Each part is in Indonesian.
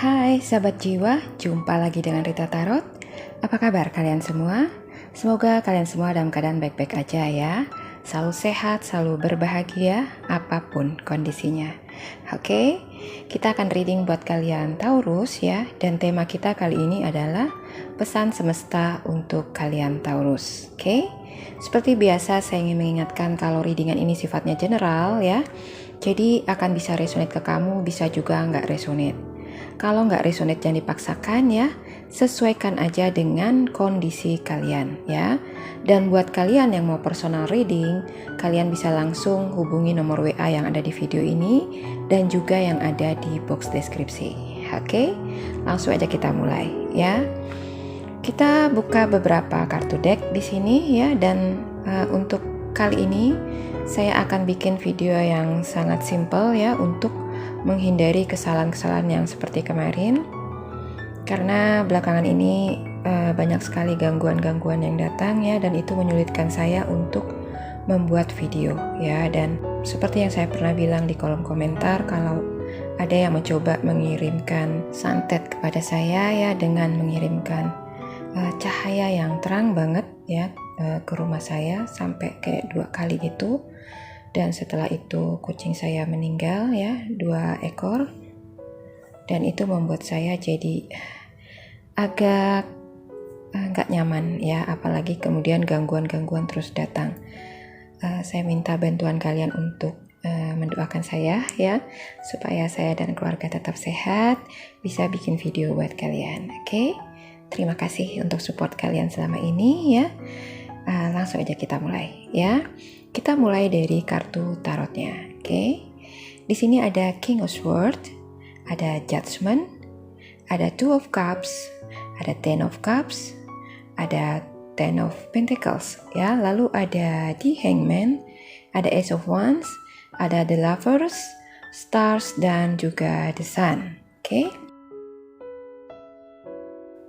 Hai sahabat jiwa, jumpa lagi dengan Rita Tarot. Apa kabar kalian semua? Semoga kalian semua dalam keadaan baik-baik aja ya. Selalu sehat, selalu berbahagia, apapun kondisinya. Oke, kita akan reading buat kalian Taurus ya. Dan tema kita kali ini adalah pesan semesta untuk kalian Taurus. Oke, seperti biasa saya ingin mengingatkan kalau readingan ini sifatnya general ya. Jadi akan bisa resonate ke kamu, bisa juga nggak resonate. Kalau nggak resonate jangan dipaksakan ya, sesuaikan aja dengan kondisi kalian ya. Dan buat kalian yang mau personal reading, kalian bisa langsung hubungi nomor WA yang ada di video ini dan juga yang ada di box deskripsi. Oke, langsung aja kita mulai ya. Kita buka beberapa kartu deck di sini ya, dan untuk kali ini saya akan bikin video yang sangat simple ya untuk menghindari kesalahan-kesalahan yang seperti kemarin, karena belakangan ini banyak sekali gangguan-gangguan yang datang ya, dan itu menyulitkan saya untuk membuat video ya. Dan seperti yang saya pernah bilang di kolom komentar, kalau ada yang mencoba mengirimkan santet kepada saya ya dengan mengirimkan cahaya yang terang banget ya ke rumah saya sampai kayak 2 kali gitu. Dan setelah itu kucing saya meninggal ya, 2 ekor. Dan itu membuat saya jadi agak nggak nyaman ya, apalagi kemudian gangguan-gangguan terus datang. Saya minta bantuan kalian untuk mendoakan saya ya, supaya saya dan keluarga tetap sehat, bisa bikin video buat kalian. Oke, terima kasih untuk support kalian selama ini ya. Langsung aja kita mulai ya. Kita mulai dari kartu tarotnya. Oke. Di sini ada King of Swords, ada Judgment, ada Two of Cups, ada Ten of Cups, ada Ten of Pentacles ya. Lalu ada The Hangman, ada Ace of Wands, ada The Lovers, Stars, dan juga The Sun. Oke.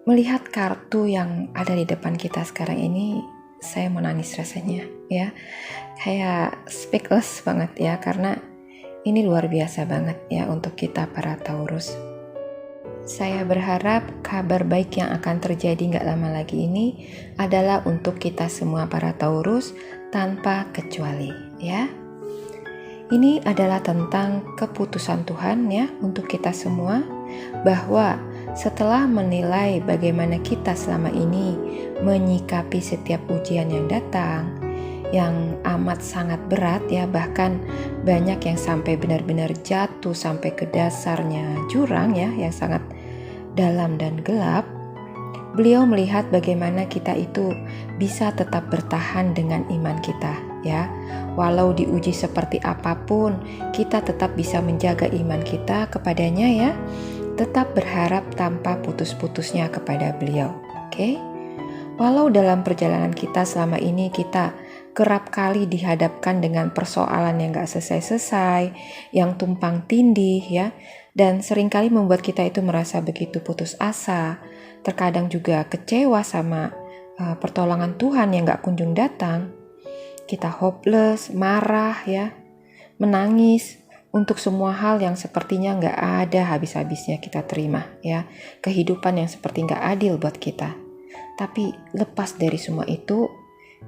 Melihat kartu yang ada di depan kita sekarang ini, saya mau nangis rasanya ya, kayak speechless banget ya, karena ini luar biasa banget ya untuk kita para Taurus. Saya berharap kabar baik yang akan terjadi gak lama lagi ini adalah untuk kita semua para Taurus tanpa kecuali ya. Ini adalah tentang keputusan Tuhan ya untuk kita semua, bahwa setelah menilai bagaimana kita selama ini menyikapi setiap ujian yang datang, yang amat sangat berat ya, bahkan banyak yang sampai benar-benar jatuh sampai ke dasarnya jurang ya, yang sangat dalam dan gelap. Beliau melihat bagaimana kita itu bisa tetap bertahan dengan iman kita ya. Walau diuji seperti apapun, kita tetap bisa menjaga iman kita kepadanya ya. Tetap berharap tanpa putus-putusnya kepada beliau. Oke? Walau dalam perjalanan kita selama ini kita kerap kali dihadapkan dengan persoalan yang gak selesai-selesai, yang tumpang tindih ya, dan seringkali membuat kita itu merasa begitu putus asa, terkadang juga kecewa sama pertolongan Tuhan yang gak kunjung datang. Kita hopeless, marah ya, menangis untuk semua hal yang sepertinya gak ada habis-habisnya kita terima ya, kehidupan yang seperti gak adil buat kita. Tapi lepas dari semua itu,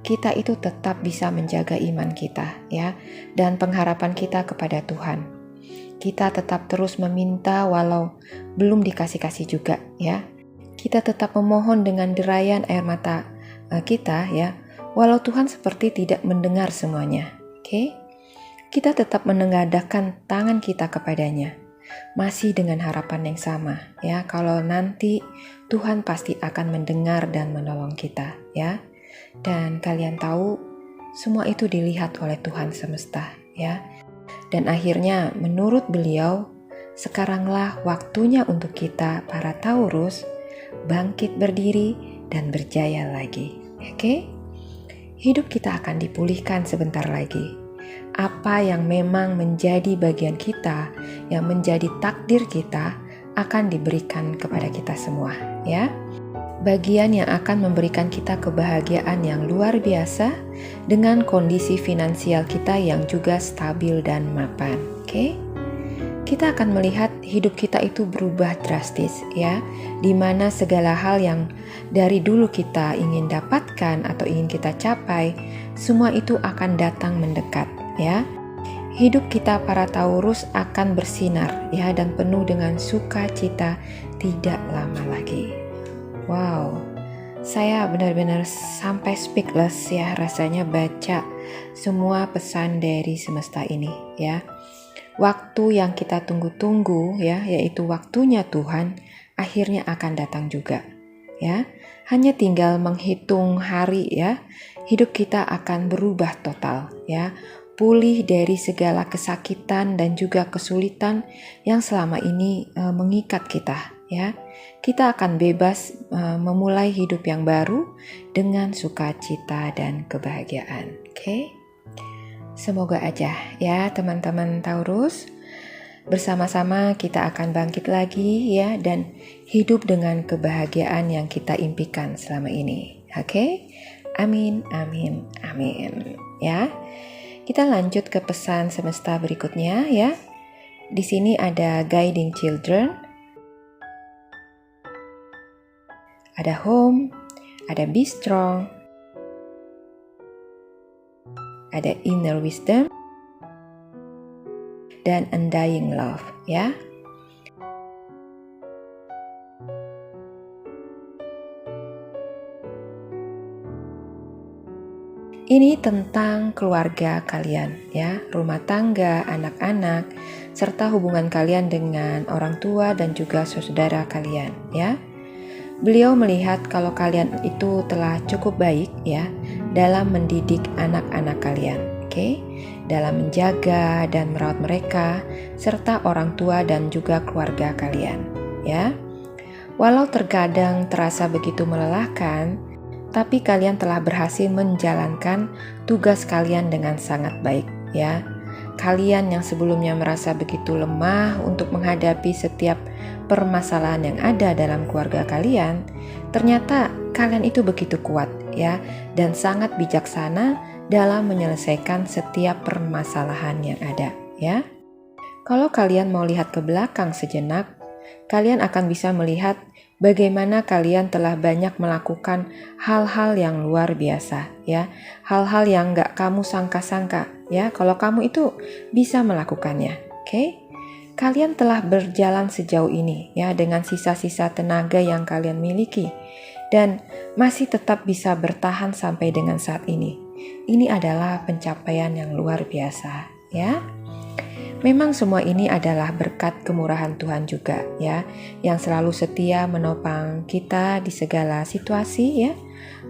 kita itu tetap bisa menjaga iman kita ya, dan pengharapan kita kepada Tuhan. Kita tetap terus meminta walau belum dikasih-kasih juga ya. Kita tetap memohon dengan derayan air mata kita ya, walau Tuhan seperti tidak mendengar semuanya. Oke? Kita tetap menengadahkan tangan kita kepadanya, masih dengan harapan yang sama ya, kalau nanti Tuhan pasti akan mendengar dan menolong kita ya. Dan kalian tahu, semua itu dilihat oleh Tuhan semesta ya. Dan akhirnya menurut beliau, sekaranglah waktunya untuk kita para Taurus bangkit berdiri dan berjaya lagi. Oke? Hidup kita akan dipulihkan sebentar lagi. Apa yang memang menjadi bagian kita, yang menjadi takdir kita, akan diberikan kepada kita semua ya. Bagian yang akan memberikan kita kebahagiaan yang luar biasa dengan kondisi finansial kita yang juga stabil dan mapan. Oke? kita akan melihat hidup kita itu berubah drastis ya, di mana segala hal yang dari dulu kita ingin dapatkan atau ingin kita capai, semua itu akan datang mendekat ya. Hidup kita para Taurus akan bersinar ya dan penuh dengan sukacita tidak lama lagi. Wow, saya benar-benar sampai speechless ya rasanya baca semua pesan dari semesta ini ya. Waktu yang kita tunggu-tunggu ya, yaitu waktunya Tuhan, akhirnya akan datang juga ya. Hanya tinggal menghitung hari ya, hidup kita akan berubah total ya. Pulih dari segala kesakitan dan juga kesulitan yang selama ini mengikat kita ya. Kita akan bebas memulai hidup yang baru dengan sukacita dan kebahagiaan. Oke? Semoga aja ya teman-teman Taurus, bersama-sama kita akan bangkit lagi ya dan hidup dengan kebahagiaan yang kita impikan selama ini. Oke? Amin, amin, amin ya. Kita lanjut ke pesan semesta berikutnya ya. Di sini ada guiding children, ada home, ada be strong, ada inner wisdom, dan undying love ya. Ini tentang keluarga kalian ya, rumah tangga, anak-anak, serta hubungan kalian dengan orang tua dan juga saudara kalian ya. Beliau melihat kalau kalian itu telah cukup baik ya dalam mendidik anak-anak kalian, oke? Dalam menjaga dan merawat mereka serta orang tua dan juga keluarga kalian ya. Walau terkadang terasa begitu melelahkan, tapi kalian telah berhasil menjalankan tugas kalian dengan sangat baik ya. Kalian yang sebelumnya merasa begitu lemah untuk menghadapi setiap permasalahan yang ada dalam keluarga kalian, ternyata kalian itu begitu kuat ya dan sangat bijaksana dalam menyelesaikan setiap permasalahan yang ada ya. Kalau kalian mau lihat ke belakang sejenak, kalian akan bisa melihat bagaimana kalian telah banyak melakukan hal-hal yang luar biasa ya, hal-hal yang gak kamu sangka-sangka ya, kalau kamu itu bisa melakukannya, oke? Kalian telah berjalan sejauh ini ya dengan sisa-sisa tenaga yang kalian miliki dan masih tetap bisa bertahan sampai dengan saat ini. Ini adalah pencapaian yang luar biasa ya. Memang semua ini adalah berkat kemurahan Tuhan juga ya, yang selalu setia menopang kita di segala situasi ya,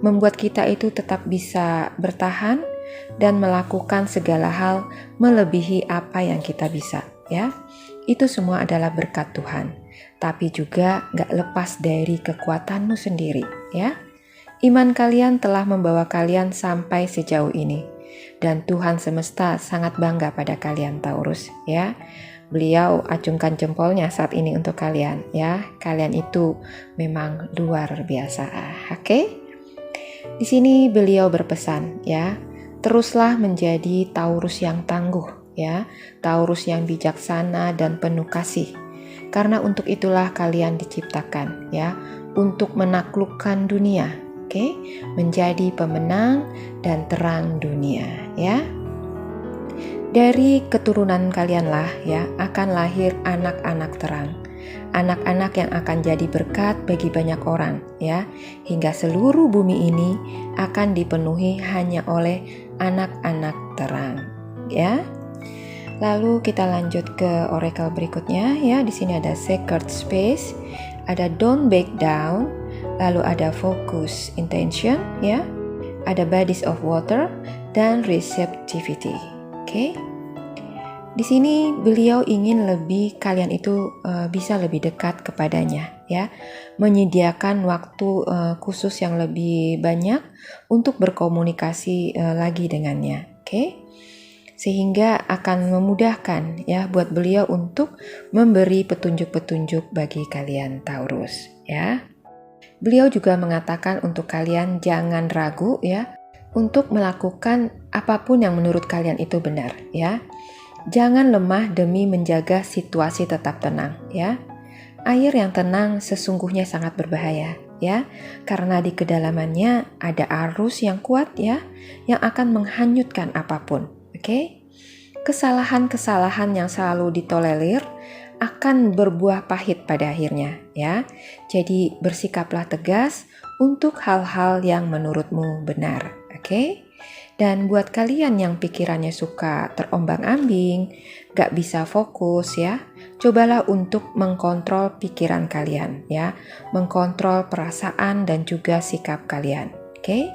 membuat kita itu tetap bisa bertahan dan melakukan segala hal melebihi apa yang kita bisa ya. Itu semua adalah berkat Tuhan, tapi juga gak lepas dari kekuatanmu sendiri ya. Iman kalian telah membawa kalian sampai sejauh ini. Dan Tuhan semesta sangat bangga pada kalian Taurus ya. Beliau acungkan jempolnya saat ini untuk kalian ya. Kalian itu memang luar biasa. Oke? Di sini beliau berpesan ya, teruslah menjadi Taurus yang tangguh ya, Taurus yang bijaksana dan penuh kasih. Karena untuk itulah kalian diciptakan ya, untuk menaklukkan dunia. Oke, menjadi pemenang dan terang dunia ya. Dari keturunan kalianlah ya akan lahir anak-anak terang. Anak-anak yang akan jadi berkat bagi banyak orang ya, hingga seluruh bumi ini akan dipenuhi hanya oleh anak-anak terang ya. Lalu kita lanjut ke oracle berikutnya ya. Di sini ada sacred space, ada don't back down, lalu ada focus intention ya, ada bodies of water dan receptivity. Oke. Di sini beliau ingin kalian itu bisa lebih dekat kepadanya ya, menyediakan waktu khusus yang lebih banyak untuk berkomunikasi lagi dengannya. Oke. Sehingga akan memudahkan ya buat beliau untuk memberi petunjuk-petunjuk bagi kalian Taurus ya. Beliau juga mengatakan untuk kalian jangan ragu ya untuk melakukan apapun yang menurut kalian itu benar ya. Jangan lemah demi menjaga situasi tetap tenang ya. Air yang tenang sesungguhnya sangat berbahaya ya, karena di kedalamannya ada arus yang kuat ya, yang akan menghanyutkan apapun. Oke? Kesalahan-kesalahan yang selalu ditolerir akan berbuah pahit pada akhirnya ya. Jadi bersikaplah tegas untuk hal-hal yang menurutmu benar. Oke? Dan buat kalian yang pikirannya suka terombang-ambing, gak bisa fokus ya, cobalah untuk mengkontrol pikiran kalian ya, mengkontrol perasaan dan juga sikap kalian. Oke?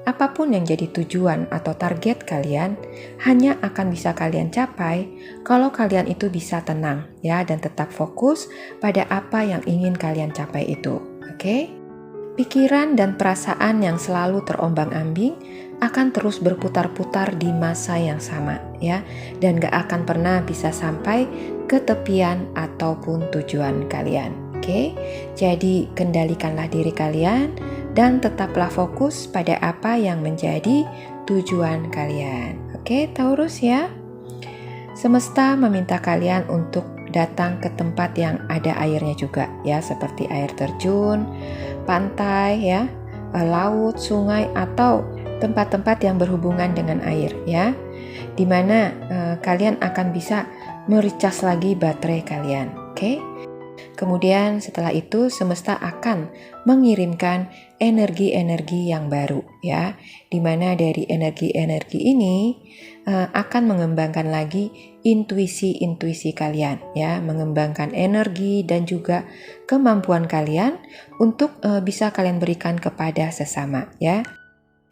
Apapun yang jadi tujuan atau target kalian hanya akan bisa kalian capai kalau kalian itu bisa tenang ya, dan tetap fokus pada apa yang ingin kalian capai itu. Oke? Pikiran dan perasaan yang selalu terombang-ambing akan terus berputar-putar di masa yang sama ya, dan gak akan pernah bisa sampai ke tepian ataupun tujuan kalian. Oke? Jadi kendalikanlah diri kalian dan tetaplah fokus pada apa yang menjadi tujuan kalian. Oke, Taurus ya. Semesta meminta kalian untuk datang ke tempat yang ada airnya juga ya, seperti air terjun, pantai ya, laut, sungai, atau tempat-tempat yang berhubungan dengan air ya, dimana kalian akan bisa mericas lagi baterai kalian. Oke? Kemudian setelah itu semesta akan mengirimkan energi-energi yang baru ya, dimana dari energi-energi ini akan mengembangkan lagi intuisi-intuisi kalian ya, mengembangkan energi dan juga kemampuan kalian untuk bisa kalian berikan kepada sesama ya.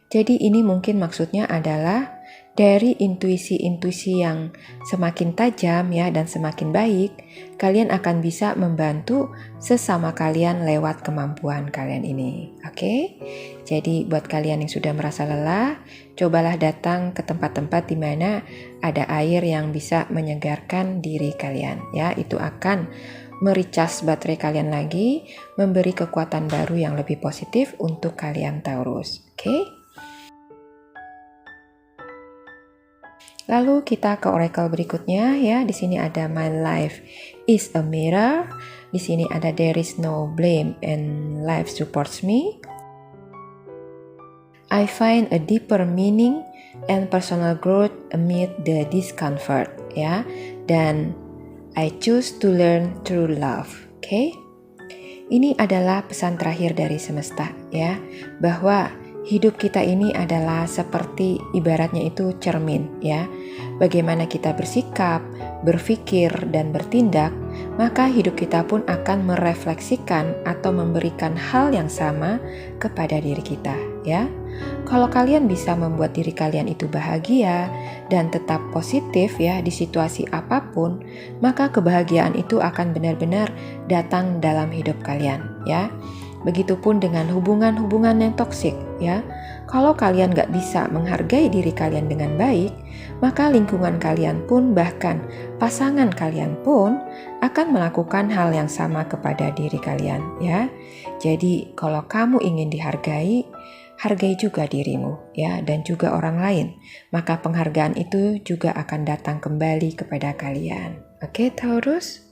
Jadi ini mungkin maksudnya adalah dari intuisi-intuisi yang semakin tajam ya dan semakin baik, kalian akan bisa membantu sesama kalian lewat kemampuan kalian ini. Oke? Jadi buat kalian yang sudah merasa lelah, cobalah datang ke tempat-tempat di mana ada air yang bisa menyegarkan diri kalian ya. Itu akan mericas baterai kalian lagi, memberi kekuatan baru yang lebih positif untuk kalian Taurus. Oke? Lalu kita ke oracle berikutnya ya. Di sini ada my life is a mirror. Di sini ada there is no blame and life supports me. I find a deeper meaning and personal growth amid the discomfort ya. Dan I choose to learn through love. Oke? Ini adalah pesan terakhir dari semesta ya, bahwa hidup kita ini adalah seperti ibaratnya itu cermin ya. Bagaimana kita bersikap, berpikir, dan bertindak, maka hidup kita pun akan merefleksikan atau memberikan hal yang sama kepada diri kita ya. Kalau kalian bisa membuat diri kalian itu bahagia dan tetap positif ya di situasi apapun, maka kebahagiaan itu akan benar-benar datang dalam hidup kalian ya. Begitupun dengan hubungan-hubungan yang toksik ya. Kalau kalian gak bisa menghargai diri kalian dengan baik, maka lingkungan kalian pun, bahkan pasangan kalian pun akan melakukan hal yang sama kepada diri kalian ya. Jadi kalau kamu ingin dihargai, hargai juga dirimu ya, dan juga orang lain. Maka penghargaan itu juga akan datang kembali kepada kalian. Oke, Taurus?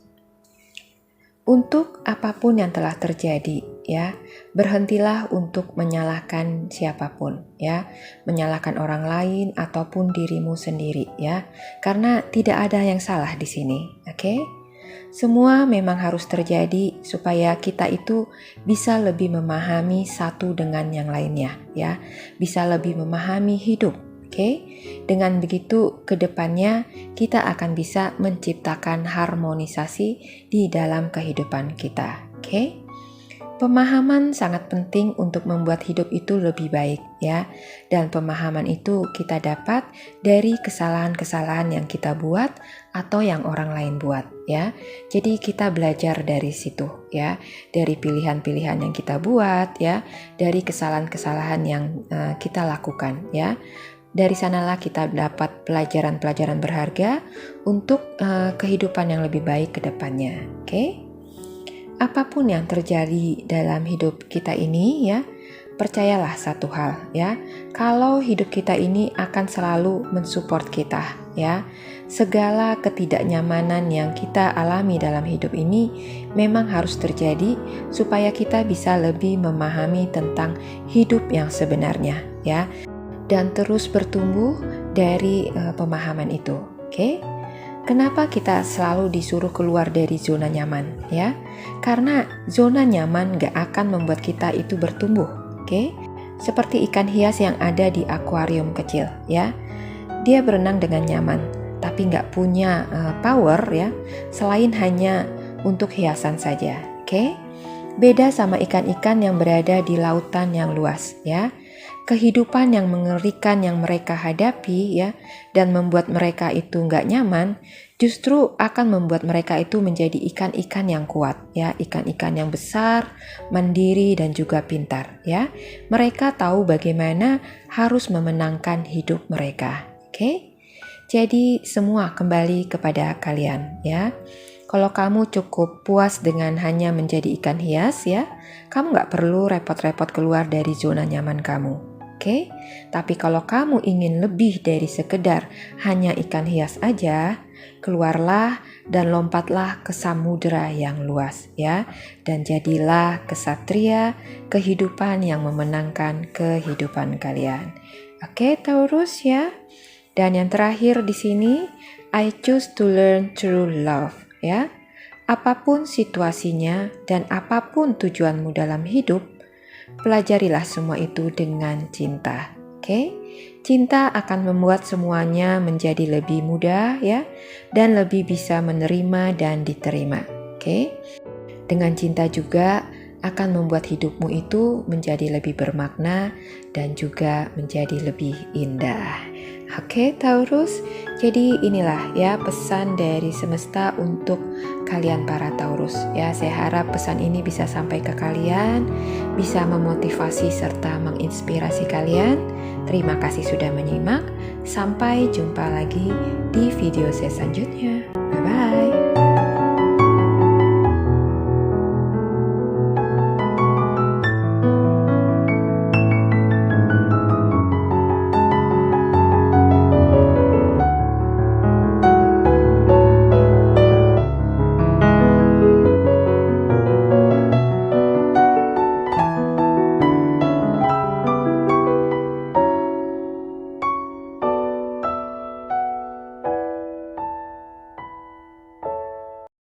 Untuk apapun yang telah terjadi ya, berhentilah untuk menyalahkan siapapun ya, menyalahkan orang lain ataupun dirimu sendiri ya, karena tidak ada yang salah di sini. Oke? Semua memang harus terjadi supaya kita itu bisa lebih memahami satu dengan yang lainnya ya, bisa lebih memahami hidup. Oke? Dengan begitu kedepannya kita akan bisa menciptakan harmonisasi di dalam kehidupan kita. Oke? Pemahaman sangat penting untuk membuat hidup itu lebih baik ya. Dan pemahaman itu kita dapat dari kesalahan-kesalahan yang kita buat atau yang orang lain buat ya. Jadi kita belajar dari situ ya, dari pilihan-pilihan yang kita buat ya, dari kesalahan-kesalahan yang kita lakukan ya. Dari sanalah kita dapat pelajaran-pelajaran berharga untuk kehidupan yang lebih baik ke depannya. Oke? Apapun yang terjadi dalam hidup kita ini ya, percayalah satu hal ya, kalau hidup kita ini akan selalu mensupport kita ya. Segala ketidaknyamanan yang kita alami dalam hidup ini memang harus terjadi supaya kita bisa lebih memahami tentang hidup yang sebenarnya, ya. Dan terus bertumbuh dari pemahaman itu, oke? Kenapa kita selalu disuruh keluar dari zona nyaman, ya? Karena zona nyaman gak akan membuat kita itu bertumbuh, oke? Seperti ikan hias yang ada di akuarium kecil, ya. Dia berenang dengan nyaman, tapi gak punya power, ya, selain hanya untuk hiasan saja, oke? Beda sama ikan-ikan yang berada di lautan yang luas, ya. Kehidupan yang mengerikan yang mereka hadapi, ya, dan membuat mereka itu nggak nyaman, justru akan membuat mereka itu menjadi ikan-ikan yang kuat, ya, ikan-ikan yang besar, mandiri dan juga pintar, ya. Mereka tahu bagaimana harus memenangkan hidup mereka, oke? Jadi semua kembali kepada kalian, ya. Kalau kamu cukup puas dengan hanya menjadi ikan hias, ya, kamu nggak perlu repot-repot keluar dari zona nyaman kamu. Oke, tapi kalau kamu ingin lebih dari sekedar hanya ikan hias aja, keluarlah dan lompatlah ke samudera yang luas, ya, dan jadilah kesatria kehidupan yang memenangkan kehidupan kalian. Oke, Taurus, ya. Dan yang terakhir di sini, I choose to learn true love, ya. Apapun situasinya dan apapun tujuanmu dalam hidup, pelajarilah semua itu dengan cinta, oke? Cinta akan membuat semuanya menjadi lebih mudah, ya, dan lebih bisa menerima dan diterima, oke? Dengan cinta juga akan membuat hidupmu itu menjadi lebih bermakna dan juga menjadi lebih indah. Oke, Taurus, jadi inilah ya pesan dari semesta untuk kalian para Taurus. Ya, saya harap pesan ini bisa sampai ke kalian, bisa memotivasi serta menginspirasi kalian. Terima kasih sudah menyimak. Sampai jumpa lagi di video saya selanjutnya.